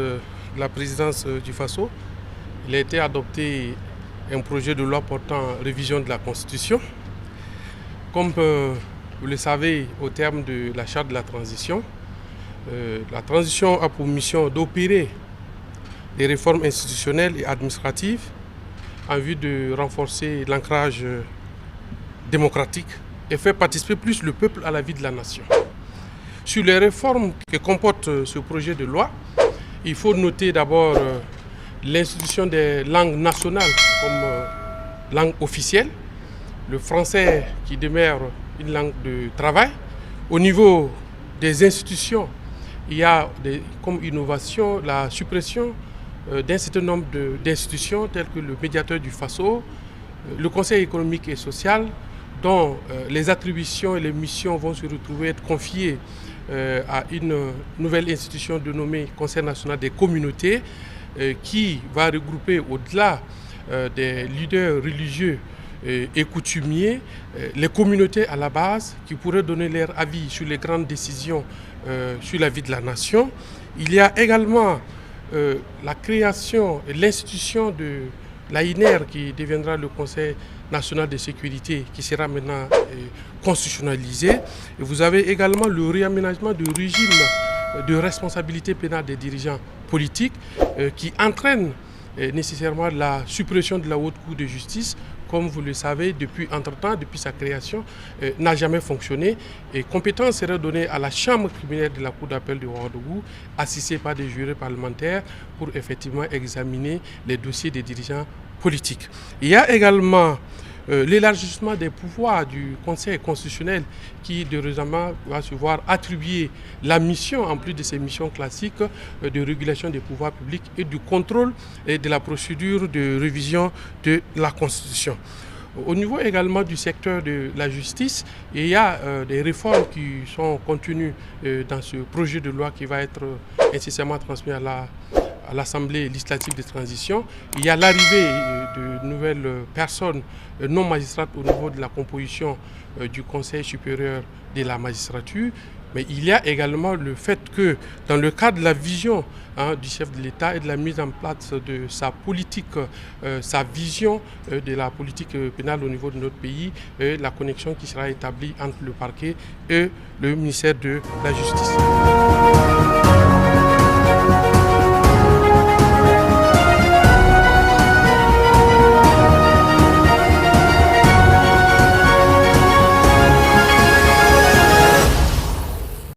de la présidence du Faso, il a été adopté un projet de loi portant révision de la Constitution. Comme vous le savez, au terme de la charte de la transition a pour mission d'opérer des réformes institutionnelles et administratives en vue de renforcer l'ancrage démocratique et faire participer plus le peuple à la vie de la nation. Sur les réformes que comporte ce projet de loi, il faut noter d'abord l'institution des langues nationales comme langue officielle, le français qui demeure une langue de travail. Au niveau des institutions, il y a comme innovation la suppression d'un certain nombre d'institutions telles que le médiateur du Faso, le Conseil économique et social, dont les attributions et les missions vont se retrouver être confiées à une nouvelle institution dénommée Conseil national des communautés qui va regrouper au-delà des leaders religieux et coutumiers, les communautés à la base qui pourraient donner leur avis sur les grandes décisions sur la vie de la nation. Il y a également la création et l'institution de l'AINER qui deviendra le Conseil national de sécurité qui sera maintenant constitutionnalisé. Et vous avez également le réaménagement du régime de responsabilité pénale des dirigeants politiques qui entraîne nécessairement la suppression de la Haute Cour de justice. Comme vous le savez, depuis sa création, n'a jamais fonctionné. Et compétence serait donnée à la chambre criminelle de la Cour d'appel de Ouagadougou, assistée par des jurés parlementaires, pour effectivement examiner les dossiers des dirigeants politiques. Il y a également l'élargissement des pouvoirs du Conseil constitutionnel qui, récemment, va se voir attribuer la mission, en plus de ses missions classiques, de régulation des pouvoirs publics et du contrôle et de la procédure de révision de la Constitution. Au niveau également du secteur de la justice, il y a des réformes qui sont contenues dans ce projet de loi qui va être incessamment transmis à l'Assemblée législative de transition. Il y a l'arrivée de nouvelles personnes non magistrates au niveau de la composition du Conseil supérieur de la magistrature. Mais il y a également le fait que dans le cadre de la vision du chef de l'État et de la mise en place de sa politique, sa vision de la politique pénale au niveau de notre pays, la connexion qui sera établie entre le parquet et le ministère de la Justice.